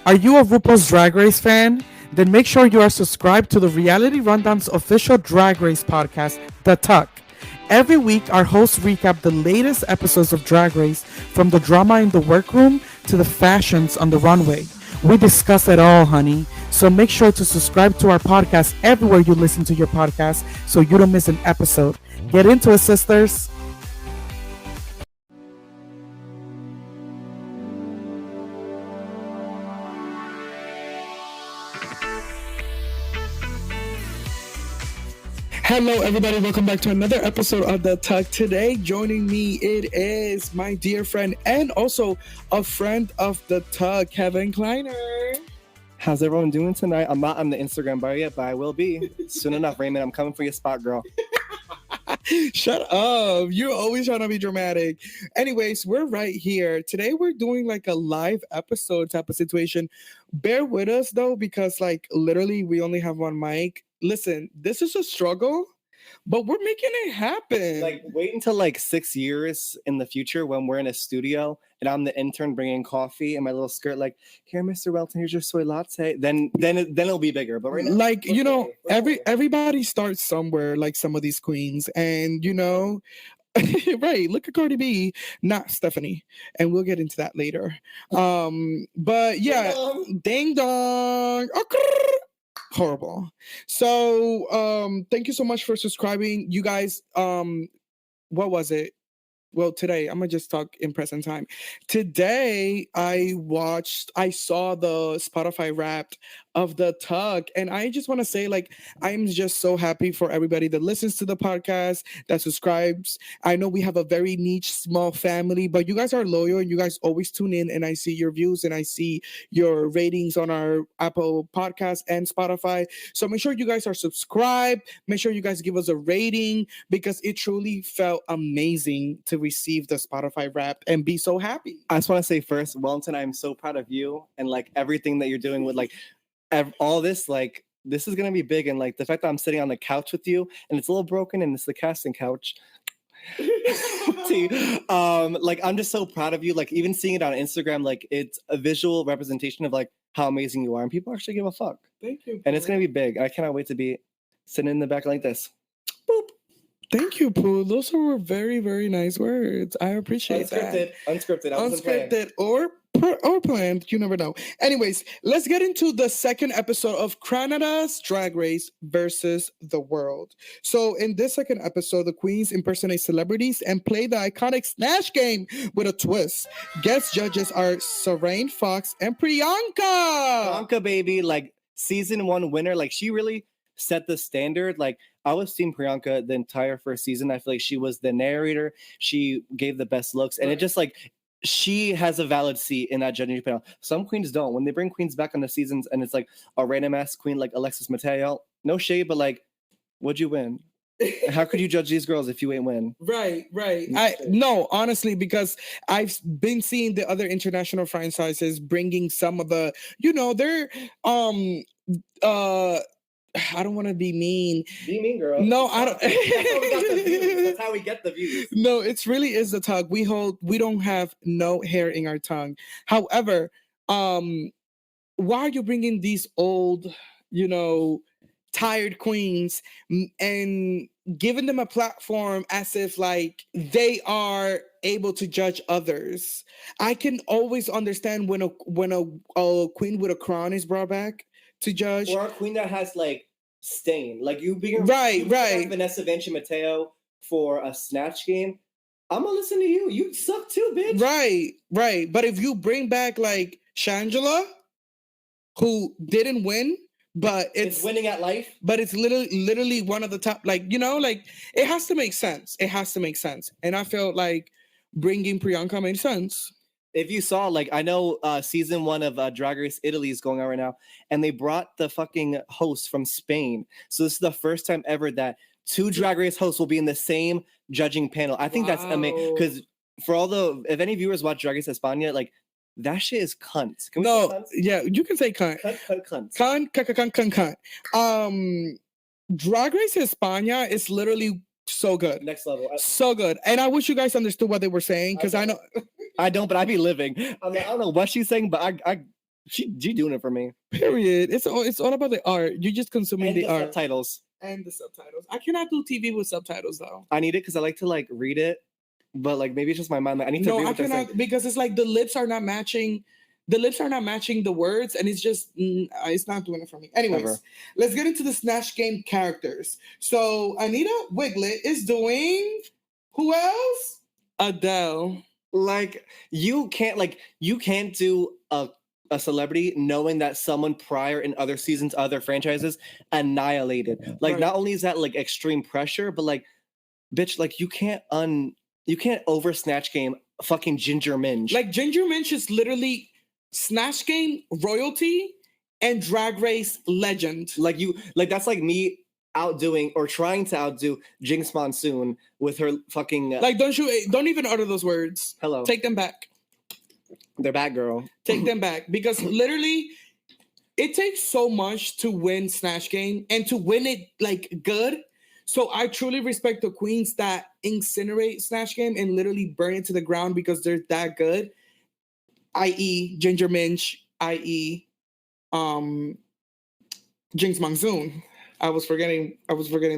Are you a RuPaul's Drag Race fan? Then make sure you are subscribed to the Reality Rundown's official Drag Race podcast, The Tuck. Every week, our hosts recap the latest episodes of Drag Race, from the drama in the workroom to the fashions on the runway. We discuss it all, honey. So make sure to subscribe to our podcast everywhere you listen to your podcast so you don't miss an episode. Get into it, sisters. Hello, everybody. Welcome back to another episode of The Tuck. Today, joining me, it is my dear friend and also a friend of The Tuck, Kevin Kleiner. How's everyone doing tonight? I'm not on the Instagram bar yet, but I will be soon enough. Raymond, I'm coming for your spot, girl. Shut up. You're always trying to be dramatic. Anyways, we're right here. Today, we're doing like a live episode type of situation. Bear with us, though, because like literally we only have one mic. Listen, this is a struggle, but we're making it happen. Like, wait until like 6 years in the future when we're in a studio and I'm the intern bringing coffee and my little skirt. Like, here, Mr. Welton, here's your soy latte. Then it'll be bigger. But right now, like everybody starts somewhere. Like some of these queens, and right, look at Cardi B, not Stephanie, and we'll get into that later. But yeah, ding dong. Horrible. So thank you so much for subscribing, you guys. What was it? Well, today I'm gonna just talk in present time. Today I saw the Spotify Wrapped of The Tuck, and I just want to say, like, I'm just so happy for everybody that listens to the podcast, that subscribes. I know we have a very niche, small family, but you guys are loyal and you guys always tune in, and I see your views and I see your ratings on our Apple Podcast and Spotify. So make sure you guys are subscribed. Make sure you guys give us a rating, because it truly felt amazing to receive the Spotify Wrapped and be so happy. I just want to say first, Wellington, I'm so proud of you and like everything that you're doing with like all this. Like, this is gonna be big, and like the fact that I'm sitting on the couch with you and it's a little broken and it's the casting couch. Like, I'm just so proud of you. Like, even seeing it on Instagram, like it's a visual representation of like how amazing you are, and people actually give a fuck. Thank you. And it's gonna be big. I cannot wait to be sitting in the back like this. Boop. Thank you, Pooh. Those were very, very nice words. I appreciate that. Unscripted, or planned. You never know. Anyways, let's get into the second episode of Canada's Drag Race versus the World. So in this second episode, the queens impersonate celebrities and play the iconic Snatch Game with a twist. Guest judges are Sarain Fox and Priyanka, baby, like season 1 winner. Like, she really set the standard. Like, I was Team Priyanka the entire first season. I feel like she was the narrator. She gave the best looks, and it just like, she has a valid seat in that judging panel. Some queens don't. When they bring queens back on the seasons and it's like a random ass queen like Alexis Mateo, no shade, but like, would you win? How could you judge these girls if you ain't win? Right. No, honestly, because I've been seeing the other international franchises bringing some of the, they're I don't want to be mean. Be mean, girl. No, I don't. That's how we get the views. No, it really is the tongue. We don't have no hair in our tongue. However, why are you bringing these old, tired queens and giving them a platform as if like they are able to judge others? I can always understand when a queen with a crown is brought back to judge, or a queen that has like stain, like you being right. Vanessa Vanchi Mateo for a Snatch Game. I'm gonna listen to you. You suck too, bitch. Right. But if you bring back like Shangela, who didn't win, but it's winning at life, but it's literally one of the top. Like, like it has to make sense. And I felt like bringing Priyanka made sense. If you saw, like, I know season 1 of Drag Race Italy is going on right now, and they brought the fucking host from Spain. So this is the first time ever that 2 Drag Race hosts will be in the same judging panel. I think that's amazing, because if any viewers watch Drag Race España, like, that shit is cunt. Can we say cunt? Yeah, you can say cunt. Cunt. Drag Race España is literally so good. Next level. So good. And I wish you guys understood what they were saying, because I know. I don't, but I be living. I don't know what she's saying, but She doing it for me. Period. It's all about the art. You're just consuming And the art subtitles. and the subtitles. I cannot do TV with subtitles though. I need it because I like to like read it, but like maybe it's just my mind. Like, I need to No, read I what they're saying. cannot because it's like the lips are not matching. The lips are not matching the words, and it's just it's not doing it for me. Anyways, Ever. let's get into the Snatch Game characters. So Anita Wiglet is doing who else? Adele. Like you can't do a celebrity knowing that someone prior in other seasons, other franchises annihilated. Like Right. not only is that like extreme pressure, but like bitch, like you can't over Snatch Game fucking Ginger Minge. Like Ginger Minch is literally Snatch Game royalty and Drag Race legend. like that's like me outdoing or trying to outdo Jinx Monsoon with her fucking Like don't even utter those words. hello. Take them back. They're bad girl. Take them back because literally it takes so much to win Snatch Game and to win it like good. So I truly respect the queens that incinerate Snatch Game and literally burn it to the ground because they're that good. I.e. Ginger Minch, i.e. Jinx Monsoon. I was forgetting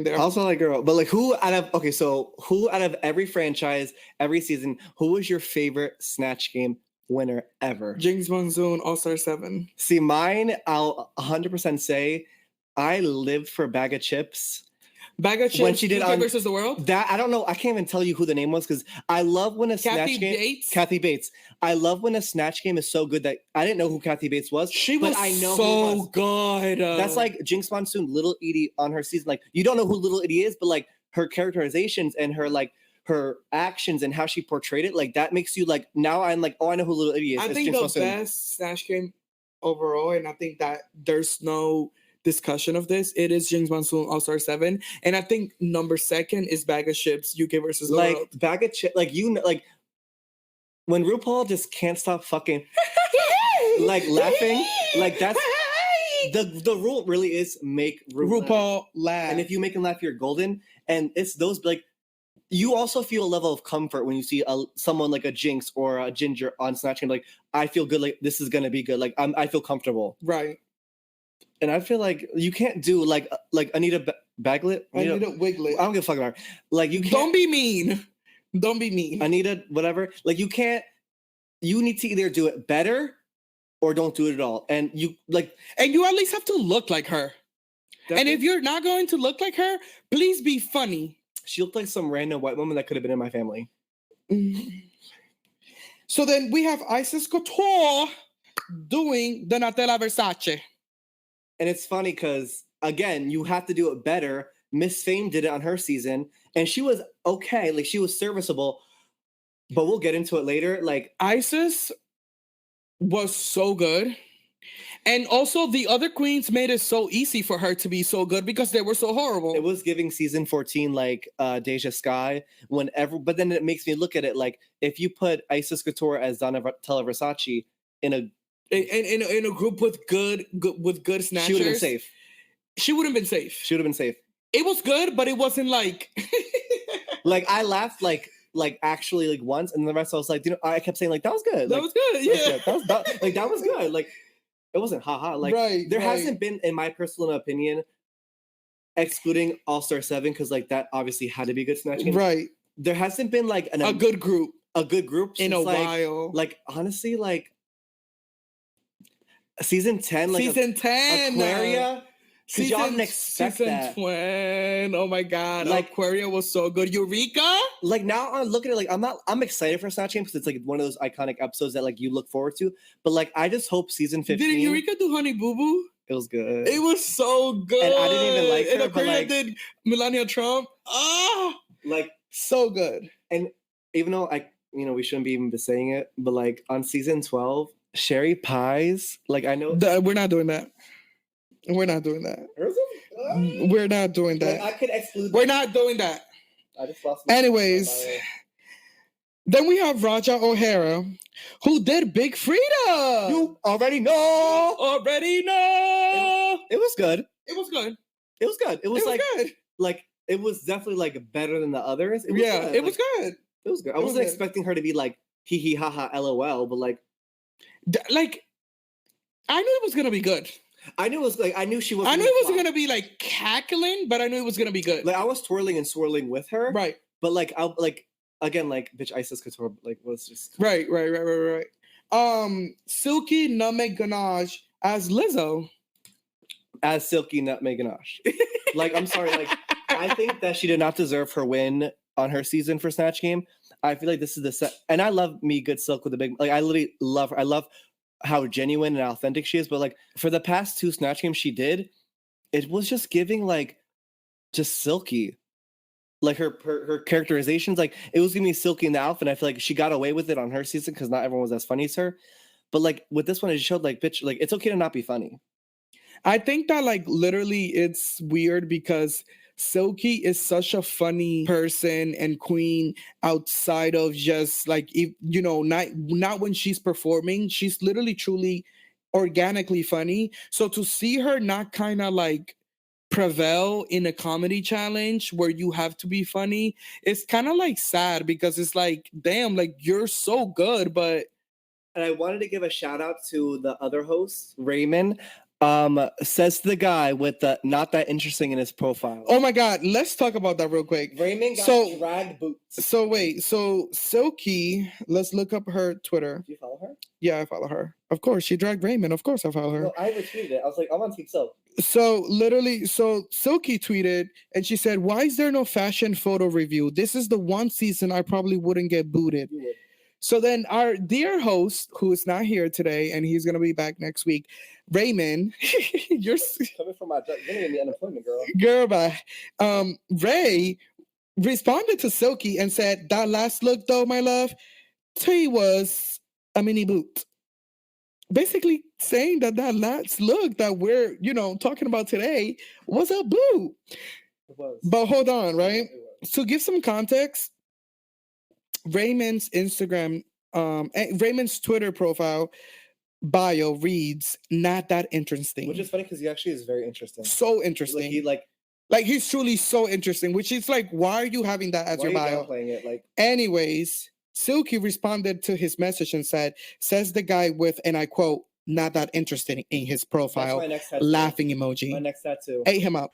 there. Also like girl, but like who out of every franchise, every season, who was your favorite Snatch Game winner ever? Jinx Monsoon, All-Star 7. See, mine, I'll 100% say I lived for Bag of Chips. Bag of Chips When she did UK on- versus the World. That I don't know. I can't even tell you who the name was because I love when a Snatch Kathy Game. Bates. Kathy Bates. I love when a Snatch Game is so good that I didn't know who Kathy Bates was. She but was I know who it so was. good. That's like Jinx Monsoon, Little Edie on her season. Like you don't know who Little Edie is, but like her characterizations and her actions and how she portrayed it, like that makes you like now I'm like, oh, I know who Little Edie is. I It's think Jinx the Monsoon. best Snatch Game overall, and I think that there's no discussion of this. It is Jinx Monsoon All-Star 7, and I think number 2 is Bag of Chips UK versus the Like World. Bag of Chips, like you know, like when RuPaul just can't stop fucking like laughing, like that's the rule really is make RuPaul laugh. and if you make him laugh, you're golden. And it's those like you also feel a level of comfort when you see someone like a Jinx or a Ginger on Snatch Game. Like I feel good. Like this is gonna be good. Like I feel comfortable. right. And I feel like you can't do like Anita Baglet. Anita Wiglet. I don't give a fuck about her. Like you can't. Don't be mean. Don't be mean. Anita, whatever. Like you can't. You need to either do it better or don't do it at all. And you like. And you at least have to look like her. And if you're not going to look like her, please be funny. She looked like some random white woman that could have been in my family. Mhm. So then we have Isis Couture doing Donatella Versace. And it's funny because again, you have to do it better. Miss Fame did it on her season, and she was okay. Like she was serviceable. But we'll get into it later. Like Isis was so good. And also the other queens made it so easy for her to be so good because they were so horrible. it was giving season 14 like Deja Sky but then it makes me look at it like if you put Isis Couture as Donatella Versace in a in a group with good snatchers. she would have been safe. She would have been safe. She would have been safe. It was good, but it wasn't like Like I laughed like actually like once, and the rest I was like, I kept saying like that was good. that Like, was good. Yeah. that was good. Like it wasn't haha. Like there hasn't been, in my personal opinion, excluding All-Star 7, because like that obviously had to be a good Snatch Game. Right. There hasn't been like A good group since, in a while. Like honestly, like season 10, like season 10. Aquaria. Because y'all didn't expect season that. 10. Oh my god. Like- Aquaria was so good. Eureka? Like now I'm looking at it, like I'm excited for Snatch Game because it's like one of those iconic episodes that like you look forward to. But like I just hope season 15. Did Eureka do Honey Boo Boo? It was good. It was so good. And I didn't even like her, And but, Aquaria like- did Melania Trump. Oh, Like so good. even though we shouldn't be even be saying it, but like on season 12, Sherry Pies, like I know We're not doing that. We're not doing that. We're not doing that. Like, I could exclude. We're not doing that. I just lost. Anyways, then we have Raja O'Hara, who did Big Freedom. You already know. already know. It was good. It was good. It was good. It was It was like good. like it was definitely like better than the others. It was Yeah, good. it was Like, good. It was good. I It was wasn't good. expecting her to be like hee hee ha ha lol, but like Like I knew it was gonna be good. I knew it was like I knew she was. I knew it wasn't gonna be like cackling, but I knew it was gonna be good. Like I was twirling and swirling with her, Right. But like I like again, like bitch, Isis Couture, like was just Right. Silky Nutmeg Ganache as Lizzo. as Silky Nutmeg Ganache. Like I'm sorry, like I think that she did not deserve her win on her season for Snatch Game. I feel like this is the set, and I love me good Silk with the big. Like I literally love her. I love how genuine and authentic she is. But like for the past 2 Snatch Games she did, it was just giving like just Silky. Like her characterizations, like it was giving me Silky in the outfit. I feel like she got away with it on her season because not everyone was as funny as her. But like with this one, it showed like bitch, like it's okay to not be funny. I think that like literally it's weird because Silky is such a funny person and queen outside of just like if you know not when she's performing. She's literally truly organically funny. So to see her not kind of like prevail in a comedy challenge where you have to be funny, it's kind of like sad because it's like damn, like you're so good, but And I wanted to give a shout out to the other host, Raymond. Says the guy with the not that interesting in his profile. oh my god, let's talk about that real quick. Raymond got So- dragged boots. So wait, so Silky, let's look up her Twitter. Do you follow her? Yeah, I follow her. Of course, she dragged Raymond. Of course, I follow her. No, I retweeted it. I was like, I'm on Team Silk. So literally, so Silky tweeted and she said, "Why is there no fashion photo review? This is the one season I probably wouldn't get booted." You would. So then our dear host, who is not here today and he's gonna be back next week, Raymond, you're Coming from my you're gonna get me unemployment, girl. girl, bye. Ray responded to Silky and said, "That last look, though, my love, T was a mini boot." Basically saying that that last look that we're, talking about today was a boot. It was. But hold on, right? It was. To give some context, Raymond's Raymond's Twitter profile bio reads, "Not that interesting." Which is funny because he actually is very interesting. So interesting. Like he Like he's truly so interesting, which is like, why are you having that as why your are you bio? downplaying it? Like Anyways, Silky responded to his message and says the guy with, and I quote, "not that interesting" in his that's profile, my next tattoo. laughing My emoji. next tattoo. Ate him up.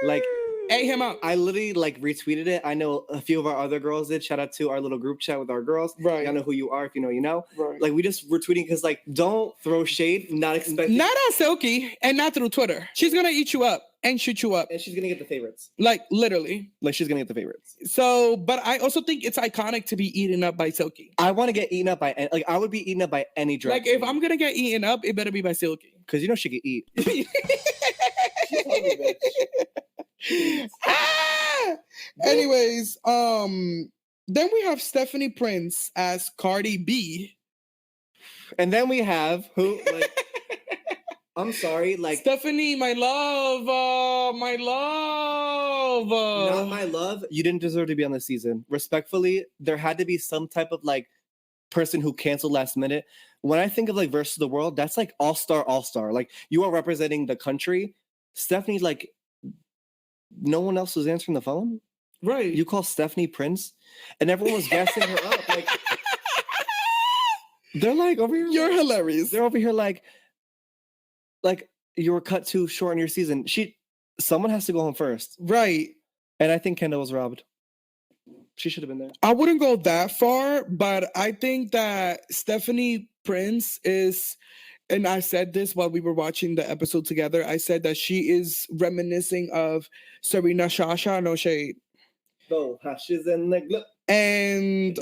Like Ate him up. I literally like retweeted it. I know a few of our other girls did. Shout out to our little group chat with our girls. Right. Y'all know who you are. If you know, you know. Right. Like we just were tweeting because like don't throw shade. Not expecting. Not on Silky and not through Twitter. She's gonna eat you up and shoot you up. And she's gonna get the favorites. Like literally. Like she's gonna get the favorites. So, but I also think it's iconic to be eaten up by Silky. I want to get eaten up by like I would be eaten up by any drag. Like if I'm gonna get eaten up, it better be by Silky. because you know she could eat. She's hungry, bitch. Ah! Anyways, then we have Stephanie Prince as Cardi B. And then we have who like I'm sorry, like Stephanie, my love, my love. not my love. You didn't deserve to be on the season. Respectfully, there had to be some type of like person who canceled last minute. When I think of like versus the world, that's like all star. Like you are representing the country. Stephanie, like no one else was answering the phone. Right. You call Stephanie Prince, and everyone was gassing her up. Like they're like over here. You're hilarious. They're over here like you were cut too short in your season. Someone has to go home first. Right. And I think Kendall was robbed. She should have been there. I wouldn't go that far, but I think that Stephanie Prince is, and I said this while we were watching the episode together, I said that she is reminiscing of Serena Shasha, no shade. Go hashes and like look. And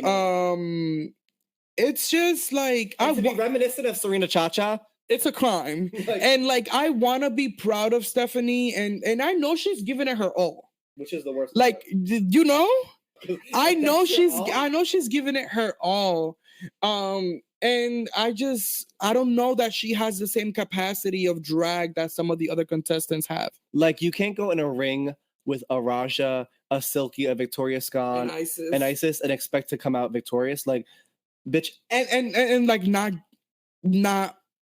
it's just like And to be reminiscent of Serena Chacha. it's a crime. Like, And like I want to be proud of Stephanie, and I know she's giving it her all. which is the worst. Like you know, I know That's your she's all? giving it her all. And I don't know that she has the same capacity of drag that some of the other contestants have. Like you can't go in a ring with a Raja, a Silky, a Victoria Scone, and Isis and expect to come out victorious. Like, bitch. and like not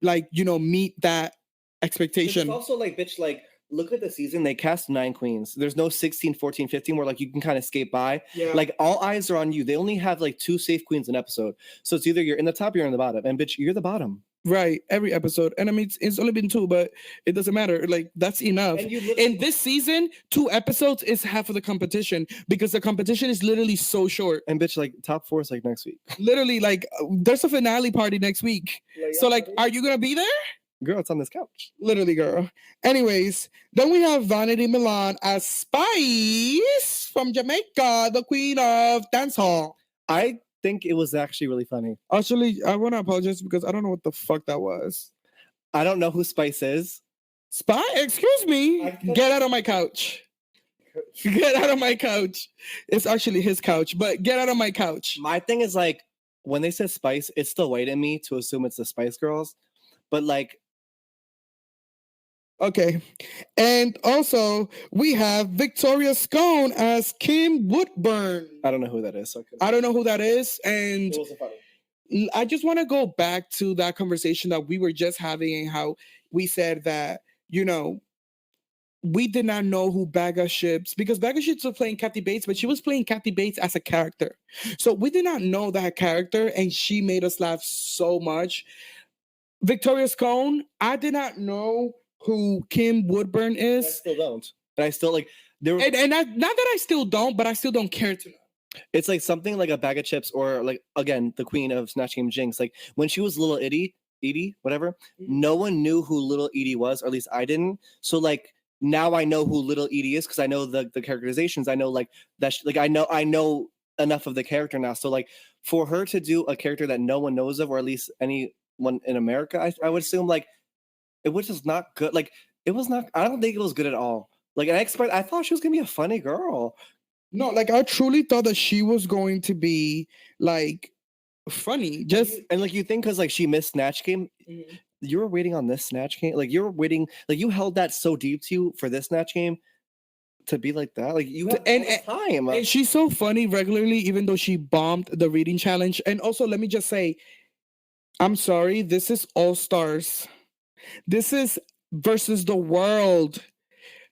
like meet that 'Cause expectation. It's also like, bitch, like look at the season. They cast 9 queens. There's no 16, 14, 15 where like you can kind of skate by. Yeah. Like all eyes are on you. They only have like 2 safe queens an episode. So it's either you're in the top or you're in the bottom. And bitch, you're the bottom. Right, every episode. And I mean, it's only been 2, but it doesn't matter. Like, that's enough. And you In literally this season, 2 episodes is half of the competition because the competition is literally so short. and bitch, like top 4 is like next week. Literally, like, there's a finale party next week. So, like, are you gonna be there? Girl, it's on this couch. Literally, girl. Anyways, then we have Vanity Milan as Spice from Jamaica, the queen of dancehall. I think it was actually really funny. Actually, I want to apologize because I don't know what the fuck that was. I don't know who Spice is. Spy, excuse me. Get out of my couch. Get out of my couch. It's actually his couch, but get out of my couch. My thing is like when they said Spice, it's still white in me to assume it's the Spice Girls, but like Okay. And also, we have Victoria Scone as Kim Woodburn. I don't know who that is. So I don't know who that is. And it wasn't funny. I just want to go back to that conversation that we were just having and how we said that, you know, we did not know who Baga Ships, because Baga Ships was playing Kathy Bates, but she was playing Kathy Bates as a character. So we did not know that character, and she made us laugh so much. Victoria Scone, I did not know who Kim Woodburn I is. still don't. And I still like there was, And not that I still don't, but I still don't care to know. it's like something like a bag of chips or like again the queen of Snatch Game Jinx. Like when she was little Edie, whatever, no one knew who little Edie was, or at least I didn't. So like now I know who little Edie is because I know the characterizations. I know like that like I know enough of the character now. So like for her to do a character that no one knows of, or at least anyone in America, I would assume like it was just not good. Like it was not. I don't think it was good at all. Like I thought she was gonna be a funny girl. No, like I truly thought that she was going to be like funny. Just And like you think because like she missed Snatch Game, you were waiting on this Snatch Game. Like you were waiting. Like you held that so deep to you for this Snatch Game to be like that. Like you had time. And she's so funny regularly, even though she bombed the reading challenge. And also, let me just say, I'm sorry. This is All Stars. This is versus the world.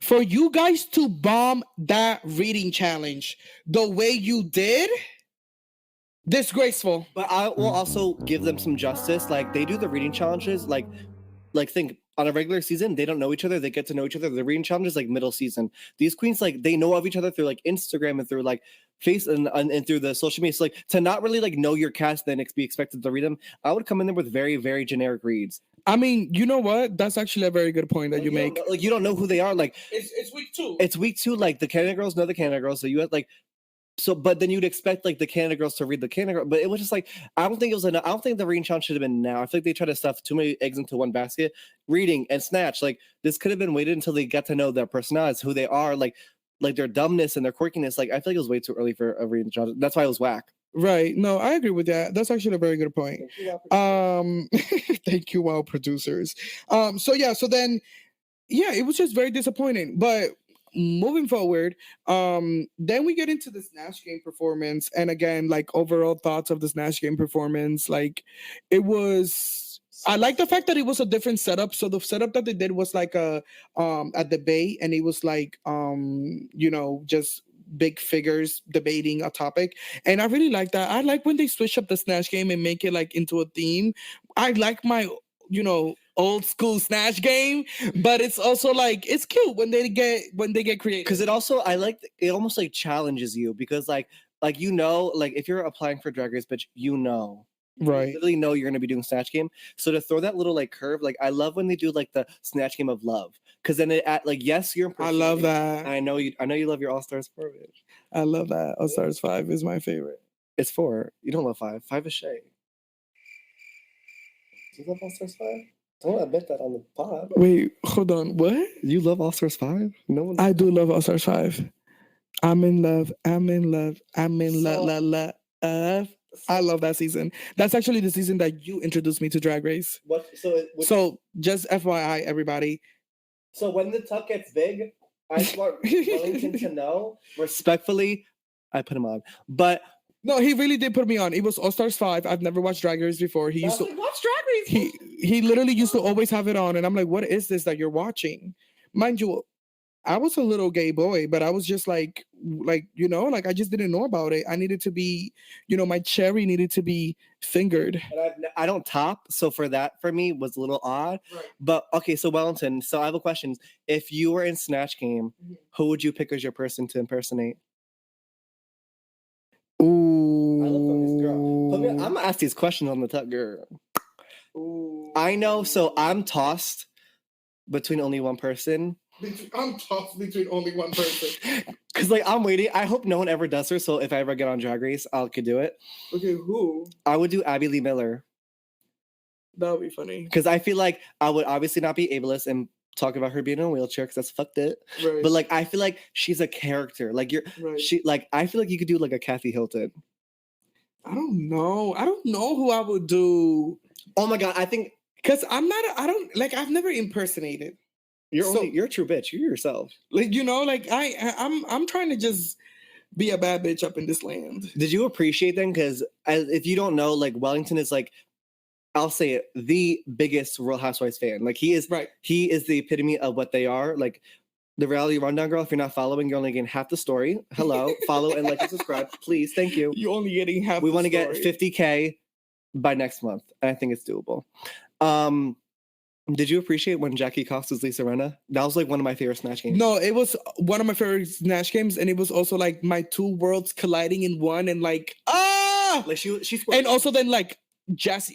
For you guys to bomb that reading challenge the way you did, disgraceful. But I will also give them some justice. Like they do the reading challenges. Like think on a regular season, they don't know each other. They get to know each other. The reading challenges like middle season. These queens like they know of each other through like Instagram and through like face and through the social media. So like to not really like know your cast, then be expected to read them. I would come in there with very very generic reads. I mean, you know what? That's actually a very good point that you make. Like you don't know who they are. Like it's week 2. It's week 2. Like the Canada girls know the Canada girls. So you had like. So, but then you'd expect like the Canada girls to read the Canada girl, but it was just like I don't think it was enough. I don't think the reading challenge should have been now. I feel like they tried to stuff too many eggs into one basket. Reading and Snatch, like this could have been waited until they got to know their personalities, who they are, like their dumbness and their quirkiness. Like I feel like it was way too early for a reading challenge. That's why it was whack. Right. No, I agree with that. That's actually a very good point. Thank you, wow, producers. So then it was just very disappointing. But moving forward, then we get into the Snatch Game performance, and again, like overall thoughts of the Snatch Game performance. Like it was, I like the fact that it was a different setup. So the setup that they did was like a debate, and it was like just big figures debating a topic, and I really like that. I like when they switch up the Snatch Game and make it like into a theme. I like my old school Snatch Game, but it's also like it's cute when they get creative. Because it also it almost like challenges you because like if you're applying for Drag Race, but right, you literally know you're gonna be doing Snatch Game. So to throw that little like curve, like I love when they do like the Snatch Game of love, because then it like yes you're. I love that. I know you love your All Stars 4, bitch. I love that. All Stars 5 is my favorite. It's 4. You don't love 5. 5 is Shay. Do you love All Stars 5? Don't admit that on the pod. Wait, hold on. What? You love All Stars 5? No one. I do love All Stars 5. I'm in love. I'm in love. I'm in love. I love that season. That's actually the season that you introduced me to Drag Race. What? So just FYI, everybody. So when the tuck gets big, I want Wellington to know respectfully. I put him on, but. No, he really did put me on. It was All Stars 5. I've never watched Drag Race before. He used to watch Drag Race. He literally used to always have it on, and I'm like, what is this that you're watching? Mind you, I was a little gay boy, but I was just like, like, you know, like I just didn't know about it. I needed to be, you know, my cherry needed to be fingered. And I don't top, so for me was a little odd. Right. But okay, so Wellington, so I have a question. If you were in Snatch Game, who would you pick as your person to impersonate? Ooh. I look from this girl. I'm gonna ask these questions on the top, girl. Ooh. I know, so I'm tossed between only one person. I'm tossed between only one person. Cause like I'm waiting. I hope no one ever does her. So if I ever get on Drag Race, I could do it. Okay, who? I would do Abby Lee Miller. That would be funny. Because I feel like I would obviously not be ableist and talk about her being in a wheelchair because that's fucked it. Right. But like I feel like she's a character. Like I feel like you could do like a Kathy Hilton. I don't know who I would do. Oh my god, I think because I've never impersonated. You're a true bitch. You're yourself. Like, you know, like I'm trying to just be a bad bitch up in this land. Did you appreciate them? Because if you don't know, like Wellington is like, I'll say it, the biggest Real Housewives fan. Like he is, right? He is the epitome of what they are. Like the reality rundown girl. If you're not following, you're only getting half the story. Hello, follow and like and subscribe, please. Thank you. You're only getting half. We want to get 50K by next month, and I think it's doable. Did you appreciate when Jackie Cox was Lisa Rinna? That was like one of my favorite Snatch Games. No, it was one of my favorite Snatch Games, and it was also like my two worlds colliding in one, and like like she's and also then like Jackie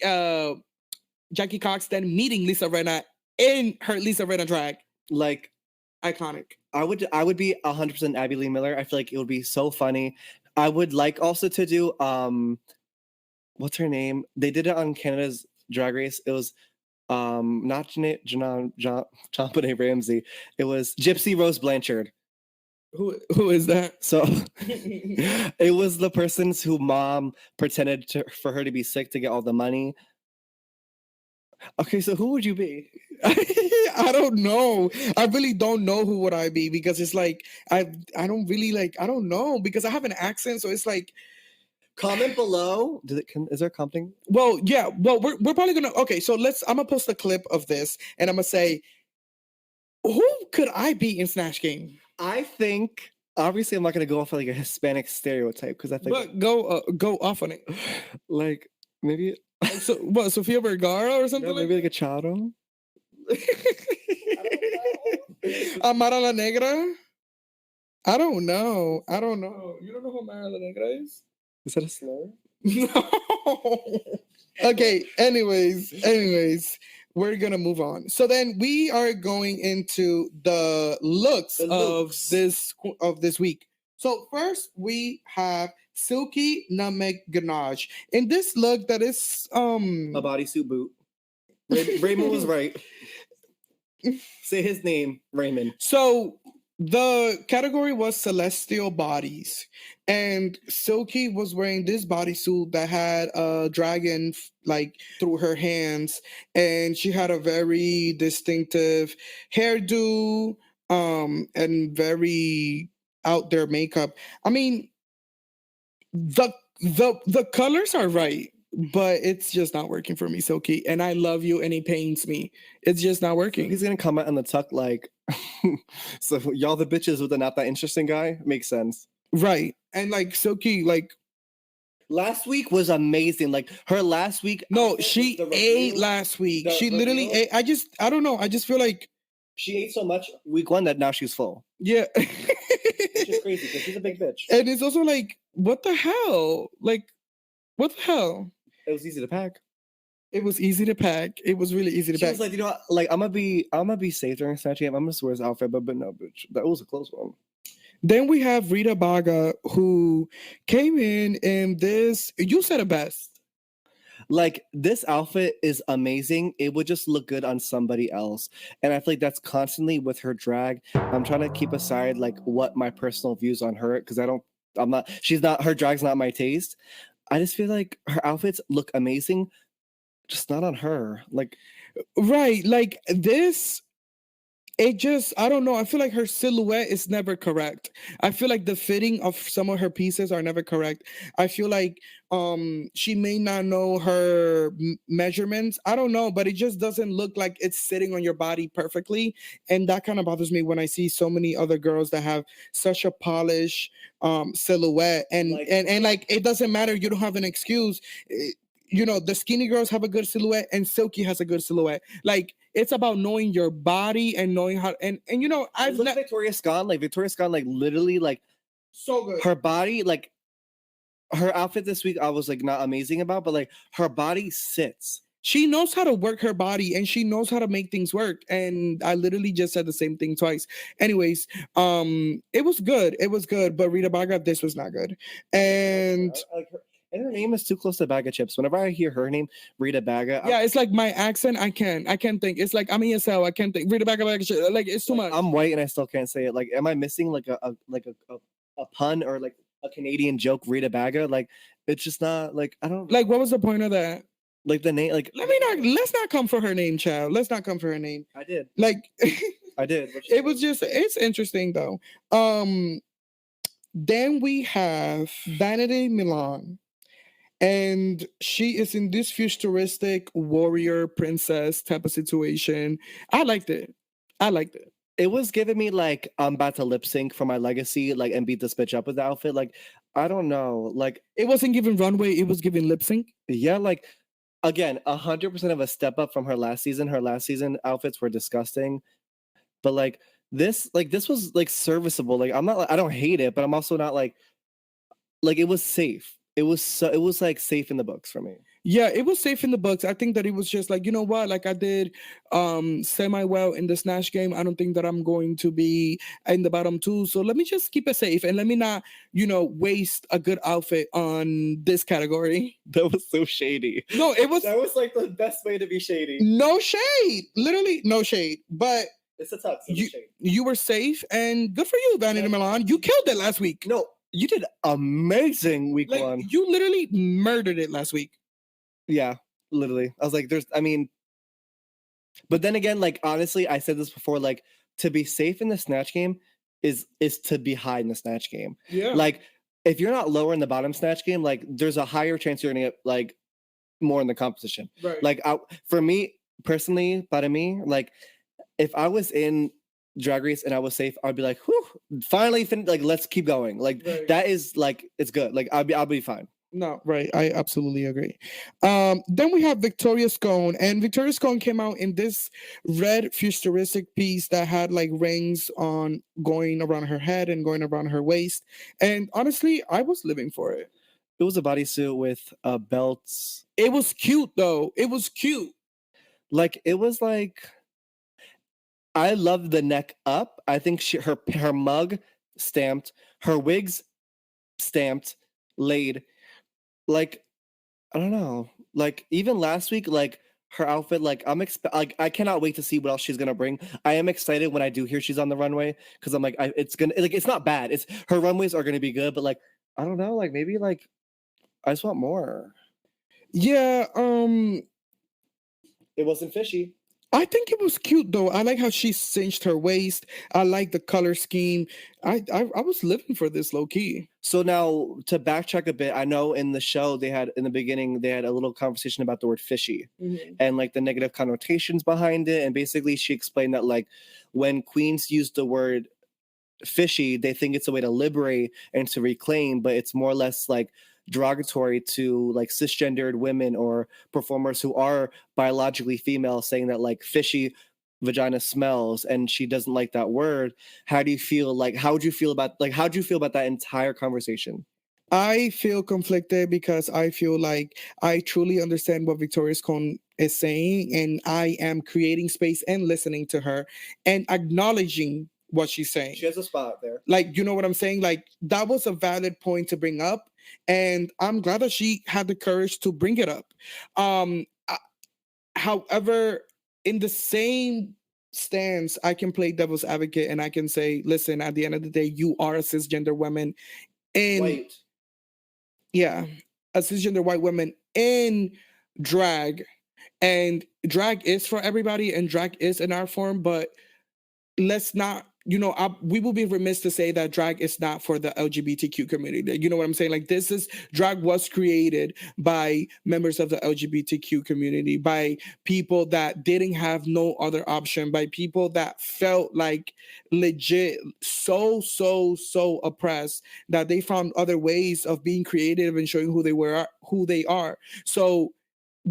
Cox then meeting Lisa Rinna in her Lisa Rinna drag, like iconic. I would be 100% Abby Lee Miller. I feel like it would be so funny. I would like also to do what's her name? They did it on Canada's Drag Race. It was not John Ramsey. It was Gypsy Rose Blanchard. Who is that? So it was the person's who mom pretended for her to be sick to get all the money. Okay, so who would you be? I don't know. I really don't know who would I be, because it's like I don't really like, I don't know, because I have an accent, so it's like. Comment below. Is there commenting? Well, yeah. Well, we're probably gonna. Okay, so I'm gonna post a clip of this, and I'm gonna say, who could I be in Snatch Game? I think obviously I'm not gonna go off like a Hispanic stereotype because I think. But go off on it. Like maybe. So what? Sofia Vergara or something? No, maybe like a Charo. Amara La Negra. I don't know. You don't know who Amara La Negra is? Is that a slur? No. Okay. Anyways, we're gonna move on. So then we are going into the looks of this week. So first we have Silky Nutmeg Ganache in this look that is a bodysuit boot. Raymond was right. Say his name, Raymond. So the category was Celestial Bodies, and Silky was wearing this bodysuit that had a dragon like through her hands, and she had a very distinctive hairdo, and very out there makeup. I mean, the colors are right, but it's just not working for me, Silky. And I love you, and it pains me. It's just not working. So he's gonna come out in the tuck like, so y'all the bitches with the not that interesting guy. Makes sense, right? And like Silky, like last week was amazing. Like her last week. No, she ate last week. She literally ate. I don't know. I just feel like she ate so much week one that now she's full. Yeah. Which is crazy because she's a big bitch. And it's also like, what the hell? Like, what the hell? It was easy to pack. It was easy to pack. It was really easy to pack. She was like, you know what? Like, I'm gonna be safe during Snatch Game. I'm gonna wear this outfit, but no, bitch. That was a close one. Then we have Rita Baga, who came in this. You said it best. Like, this outfit is amazing. It would just look good on somebody else. And I feel like that's constantly with her drag. I'm trying to keep aside like what my personal views on her, because her drag's not my taste. I just feel like her outfits look amazing, just not on her. Like, right. Like this, it just, I don't know, I feel like her silhouette is never correct. I feel like the fitting of some of her pieces are never correct. I feel like she may not know her measurements, I don't know, but it just doesn't look like it's sitting on your body perfectly. And that kind of bothers me when I see so many other girls that have such a polished silhouette, and like, it doesn't matter, you don't have an excuse. You know, the skinny girls have a good silhouette and Silky has a good silhouette. Like, it's about knowing your body and knowing how, and you know, I've Look at Victoria Scott. Like Victoria Scott, like literally, like so good. her body, like her outfit this week, I was like not amazing about, but like her body sits. She knows how to work her body and she knows how to make things work. And I literally just said the same thing twice. Anyways, it was good. It was good, but Rita Baga, this was not good. And Like her name is too close to Bag of Chips. Whenever I hear her name, Rita Baga, yeah, it's like my accent. I can't think. It's like I'm ESL. I can't think. Rita Baga, like it's too much. I'm white and I still can't say it. Like, am I missing like a pun or like a Canadian joke? Rita Baga, like it's just not like I don't like. What was the point of that? like the name. Like let's not come for her name, child. Let's not come for her name. I did. Like I did. It was just, it's interesting though. Then we have Vanity Milan. And she is in this futuristic warrior princess type of situation. I liked it. I liked it. It was giving me like I'm about to lip sync for my legacy, like and beat this bitch up with the outfit. Like I don't know, like it wasn't giving runway. It was giving lip sync. Yeah, like again, 100% of a step up from her last season. Her last season outfits were disgusting, but like this was like serviceable. Like I'm not, I don't hate it, but I'm also not like it was safe. It was like safe in the books for me. Yeah, it was safe in the books. I think that it was just like, you know what, like I did semi well in the Snatch Game. I don't think that I'm going to be in the bottom two. So let me just keep it safe and let me not, you know, waste a good outfit on this category. That was so shady. No, it was, that was like the best way to be shady. No shade. Literally no shade. But it's a tough shade. You were safe and good for you, Vanity Milan. You killed it last week. No, you did amazing week one. You literally murdered it last week. Yeah, literally. I was like, but then again, like honestly, I said this before, like to be safe in the Snatch Game is to be high in the Snatch Game. Yeah. Like if you're not lower in the bottom Snatch Game, like there's a higher chance you're gonna get like more in the competition. Right. Like for me personally, para me, like if I was in Drag Race and I was safe, I'd be like, whew, finally, like let's keep going. Like that is like it's good. Like I'll be fine. No, right. I absolutely agree. Then we have Victoria Scone, and Victoria Scone came out in this red futuristic piece that had like rings on going around her head and going around her waist. And honestly, I was living for it. It was a bodysuit with belts. It was cute though. It was cute. Like it was like I love the neck up. I think her mug stamped, her wigs stamped, laid. Like I don't know. Like even last week, like her outfit, like I cannot wait to see what else she's gonna bring. I am excited when I do hear she's on the runway because I'm like, it's gonna like it's not bad. It's her runways are gonna be good, but like I don't know, like maybe like I just want more. Yeah, it wasn't fishy. I think it was cute though. I like how she cinched her waist. I like the color scheme. I was living for this low key. So now to backtrack a bit, I know in the show they had in the beginning they had a little conversation about the word fishy and like the negative connotations behind it. And basically she explained that like when queens use the word fishy, they think it's a way to liberate and to reclaim, but it's more or less like derogatory to like cisgendered women or performers who are biologically female, saying that like fishy vagina smells and she doesn't like that word. How do you feel like how'd you feel about that entire conversation? I feel conflicted because I feel like I truly understand what Victoria Scone is saying, and I am creating space and listening to her and acknowledging what she's saying. She has a spot there. Like, you know what I'm saying? Like, that was a valid point to bring up. And I'm glad that she had the courage to bring it up. However, in the same stance, I can play devil's advocate and I can say, listen, at the end of the day, you are a cisgender woman in a cisgender white woman in drag. And drag is for everybody and drag is an art form, but let's not, we will be remiss to say that drag is not for the LGBTQ community. You know what I'm saying? Like, drag was created by members of the LGBTQ community, by people that didn't have no other option, by people that felt like legit so oppressed that they found other ways of being creative and showing who they are. So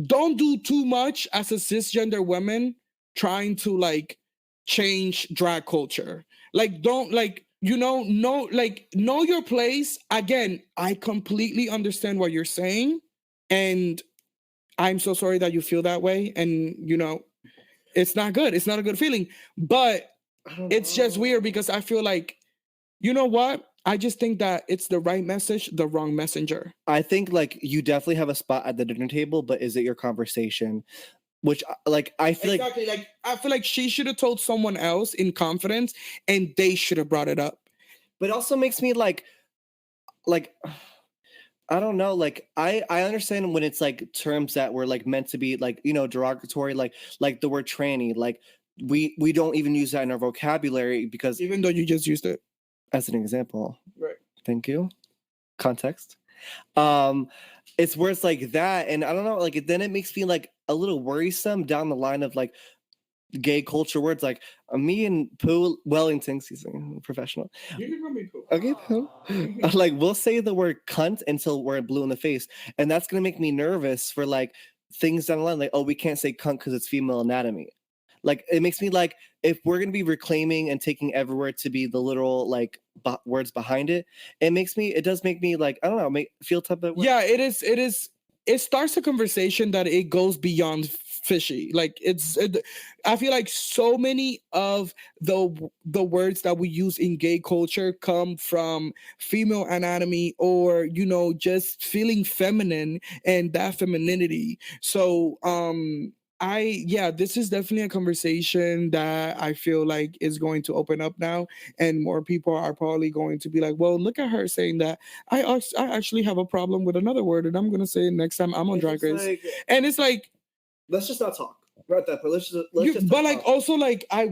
don't do too much as a cisgender woman trying to like change drag culture. Like, don't, like, know your place. Again, I completely understand what you're saying, and I'm so sorry that you feel that way. And it's not good. It's not a good feeling. But it's just weird because I feel like, you know what? I just think that it's the right message, the wrong messenger. I think like you definitely have a spot at the dinner table, but is it your conversation? Which like I feel Exactly. Like, I feel like she should have told someone else in confidence, and they should have brought it up. but it also makes me like I don't know, like I understand when it's like terms that were like meant to be like, derogatory, like the word tranny, like we don't even use that in our vocabulary because Even though you just used it. as an example. Right. Thank you. Context. It's where it's like that, and I don't know, like then it makes me like a little worrisome down the line of like gay culture words like me and Pooh Wellington, excuse me, professional. You can call me Pooh. Okay, Pooh. Like we'll say the word cunt until we're blue in the face, and that's gonna make me nervous for like things down the line, like oh we can't say cunt because it's female anatomy. Like it makes me like if we're gonna be reclaiming and taking every word to be the literal like words behind it, it does make me like I don't know, feel type of way. Yeah, it is. It starts a conversation that it goes beyond fishy. Like, I feel like so many of the words that we use in gay culture come from female anatomy, or just feeling feminine and that femininity. So this is definitely a conversation that I feel like is going to open up now, and more people are probably going to be like, well, look at her saying that. I actually have a problem with another word, and I'm gonna say it next time I'm on Drag Race. Like, and it's like, let's just not talk. We're at that point. Let's just but like, also, like, I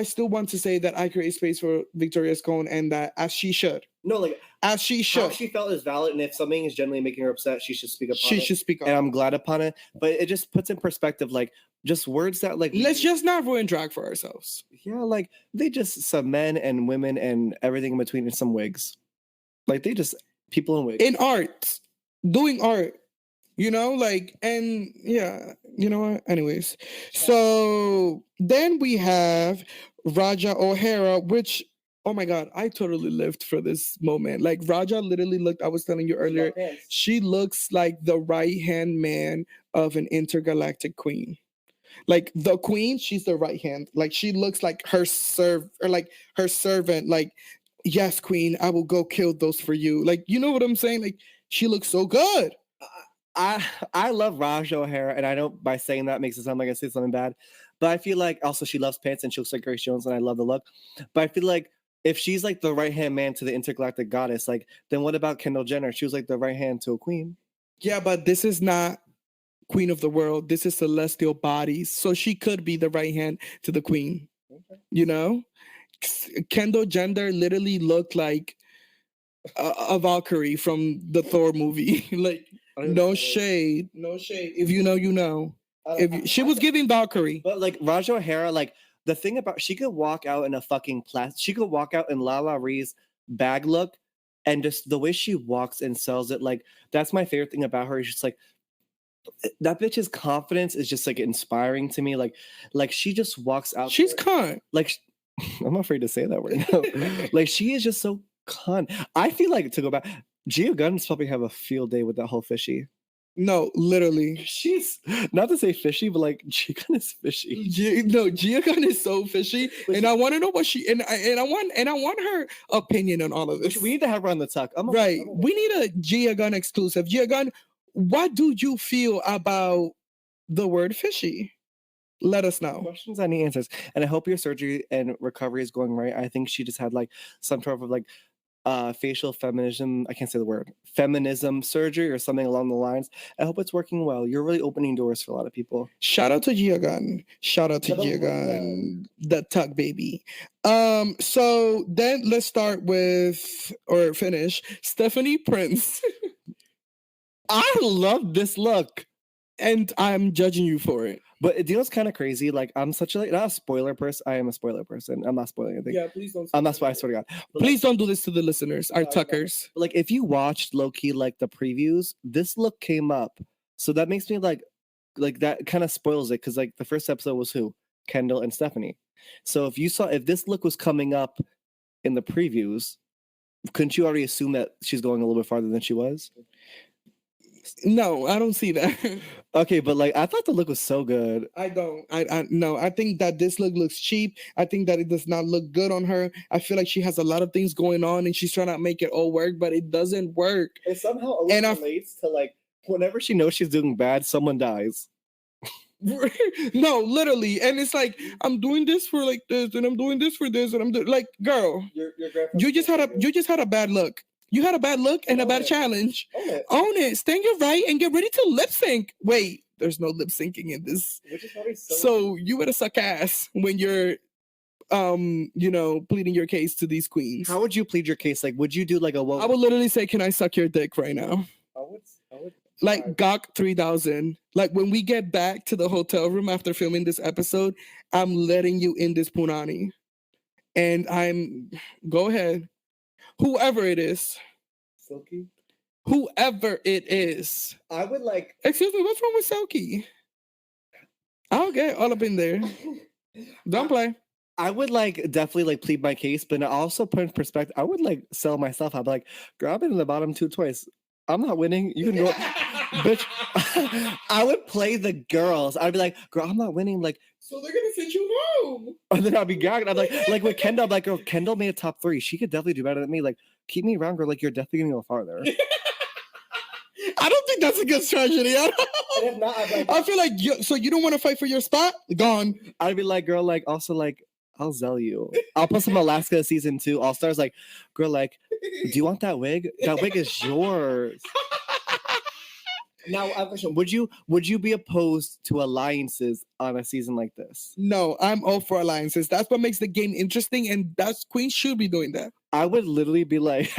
still want to say that I create space for Victoria Scone, and that as she should. No, like as she should. How she felt is valid, and if something is generally making her upset, she should speak up. She should speak up, and I'm glad upon it. But it just puts in perspective, like just words that like let's just not ruin drag for ourselves. Yeah, like they just some men and women and everything in between, and some wigs. Like they just people in wigs in art, doing art. Like, and yeah, you know what? Anyways, so then we have Raja O'Hara, which, oh my God, I totally lived for this moment. Like, Raja literally looked, I was telling you earlier, she looks like the right-hand man of an intergalactic queen. Like, the queen, she's the right hand. Like, she looks like her her servant. Like, yes, queen, I will go kill those for you. Like, you know what I'm saying? Like, she looks so good. I love Raja O'Hara, and I know by saying that makes it sound like I say something bad, but I feel like also she loves pants and she looks like Grace Jones, and I love the look. But I feel like if she's like the right hand man to the intergalactic goddess, like then what about Kendall Jenner? She was like the right hand to a queen. Yeah, but this is not queen of the world. This is celestial bodies, so she could be the right hand to the queen. Okay. Kendall Jenner literally looked like a Valkyrie from the Thor movie. Like, no shade. If you know, you know. She was giving Valkyrie. But like Raja O'Hara, like the thing about she could walk out in a fucking she could walk out in Lala Ree's bag look, and just the way she walks and sells it, like that's my favorite thing about her. Is just like that bitch's confidence is just like inspiring to me. Like she just walks out. She's con. Like I'm afraid to say that word now. Like she is just so con. I feel like to go back, Gia Gunn's probably have a field day with that whole fishy. No, literally. She's not to say fishy, but like Gia Gunn is fishy. Gia Gunn is so fishy, and I want to know what she and I want her opinion on all of this. We need to have her on the talk. We need a Gia Gunn exclusive. Gia Gunn, what do you feel about the word fishy? Let us know. Questions, I need answers, and I hope your surgery and recovery is going right. I think she just had like some sort of like facial feminism. I can't say the word feminism surgery or something along the lines. I hope it's working well. You're really opening doors for a lot of people. Shout out to Giagun. Shout out to But Giagun, the tuck baby. So then let's start with or finish Stephanie Prince. I love this look. And I'm judging you for it. But do you know what's kind of crazy? Like, I'm such a like, not a spoiler person. I am a spoiler person. I'm not spoiling anything. Yeah, please don't. I'm not spoiling. I swear to God. But Please don't do this to the listeners, our tuckers. But like, if you watched low key like the previews, this look came up, so that makes me like that kind of spoils it because like the first episode was who? Kendall and Stephanie. So if this look was coming up in the previews, couldn't you already assume that she's going a little bit farther than she was? No, I don't see that. Okay, but like I thought the look was so good. I don't. I no. I think that this look looks cheap. I think that it does not look good on her. I feel like she has a lot of things going on and she's trying to make it all work, but it doesn't work. It somehow always relates to like whenever she knows she's doing bad, someone dies. No, literally, and it's like I'm doing this for like this, and I'm doing this for this, and I'm doing like, girl, you just had a bad look. You had a bad look and a bad challenge. Own it. Stand your right and get ready to lip sync. Wait, there's no lip syncing in this. Which is probably so you better suck ass when you're pleading your case to these queens. How would you plead your case? Like, would you do like a what? I would literally say, can I suck your dick right now? I would like Gawk 3000. Like when we get back to the hotel room after filming this episode, I'm letting you in this punani. And go ahead. Whoever it is. Silky? Whoever it is. I would like... Excuse me, what's wrong with Silky? I'll get all up in there. Don't play. I would like definitely like plead my case, but also put in perspective, I would like sell myself. I'd be like, girl, I've been in the bottom 2 twice. I'm not winning. You can go... Bitch, I would play the girls. I'd be like, girl, I'm not winning. Like, so they're gonna send you home. And then I'd be gagged. I'm like with Kendall, I'm like, girl, Kendall made a top 3. She could definitely do better than me. Like, keep me around, girl. Like, you're definitely gonna go farther. I don't think that's a good strategy. I feel like you don't want to fight for your spot? Gone. I'd be like, girl, like also like I'll sell you. I'll put some Alaska season 2 All Stars. Like, girl, like, do you want that wig? That wig is yours. Now, would you be opposed to alliances on a season like this? No, I'm all for alliances. That's what makes the game interesting, and that's Queen should be doing that. I would literally be like,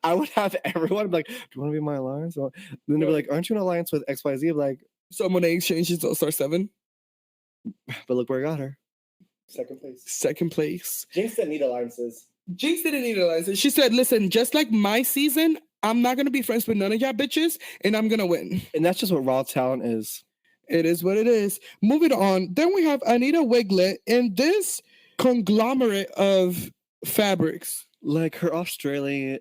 I would have everyone be like, do you want to be my alliance? Or, then they'd be like, aren't you in alliance with XYZ? I'm like, so Monet exchanges All-Star 7. But look where I got her. Second place. Jinx didn't need alliances. She said, listen, just like my season, I'm not going to be friends with none of y'all bitches, and I'm going to win. And that's just what raw talent is. It is what it is. Moving on. Then we have Anita Wiglet in this conglomerate of fabrics. Like her Australian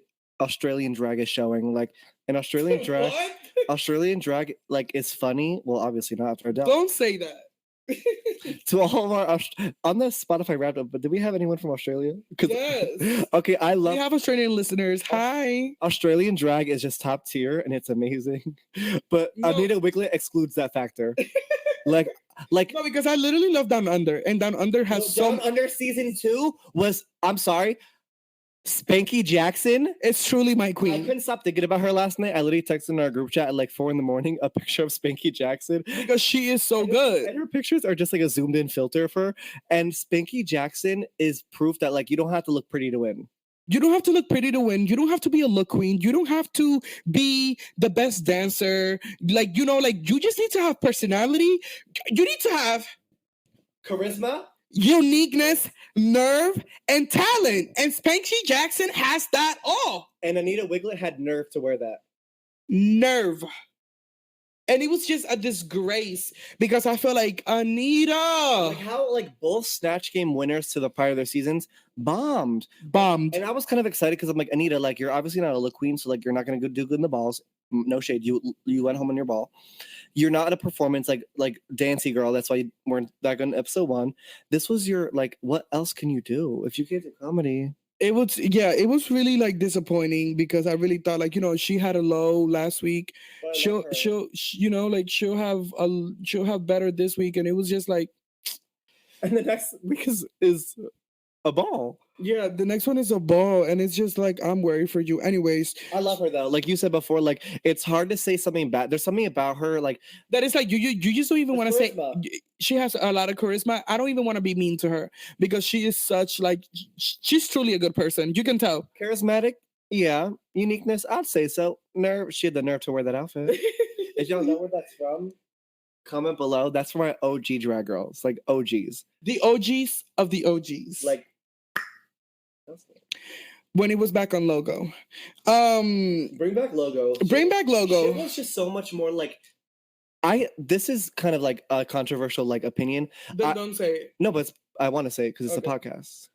drag is showing. Like an Australian drag. Australian drag, like, is funny. Well, obviously not after Adele. Don't say that. To all of our on the Spotify wrap up, but did we have anyone from Australia? Yes. Okay, we have Australian listeners. Hi. Australian drag is just top tier and it's amazing. But no. Anita Wiglet excludes that factor. like no, because I literally love Down Under, and Down Under has Down Under season 2 was, I'm sorry, Spanky Jackson. It's truly my queen. I couldn't stop thinking about her last night. I literally texted in our group chat at like 4 a.m. a picture of Spanky Jackson because she is so good. And her pictures are just like a zoomed in filter of her. And Spanky Jackson is proof that like you don't have to look pretty to win. You don't have to look pretty to win. You don't have to be a look queen. You don't have to be the best dancer. Like, you just need to have personality. You need to have charisma, uniqueness, nerve, and talent. And Spanky Jackson has that all. And Anita Wiglet had nerve to wear that. Nerve. And it was just a disgrace because I feel like Anita. Like how like both Snatch Game winners to the prior of their seasons bombed. And I was kind of excited because I'm like, Anita, like you're obviously not a look queen, so like you're not gonna go do good in the balls. No shade. You went home on your ball. You're not a performance like Dancy Girl. That's why you weren't that good in episode 1. This was your like, what else can you do if you get to comedy? It was really like disappointing because I really thought like, she had a low last week. She'll have better this week. And it was just like, and the next week is a ball. Yeah, the next one is a ball, and it's just like I'm worried for you. Anyways, I love her though. Like you said before, like it's hard to say something bad. There's something about her, like that is like you just don't even want to say charisma. she has a lot of charisma. I don't even want to be mean to her because she is such like she's truly a good person. You can tell. Charismatic, yeah. Uniqueness, I'd say so. Nerve, she had the nerve to wear that outfit. If y'all know where that's from, comment below. That's for my OG drag girls, like OGs. The OGs of the OGs. Like when it was back on Logo. bring back Logo. Bring back Logo. Shit was just so much more like this is kind of like a controversial like opinion. Then don't say it. No, but I want to say it because it's a podcast.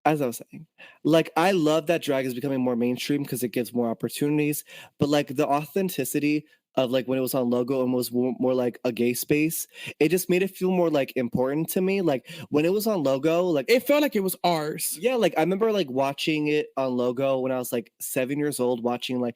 As I was saying, like I love that drag is becoming more mainstream because it gives more opportunities. But like the authenticity of like when it was on Logo and was more like a gay space, it just made it feel more like important to me. Like when it was on Logo, like it felt like it was ours. Yeah, like I remember like watching it on Logo when I was like 7 years old, watching like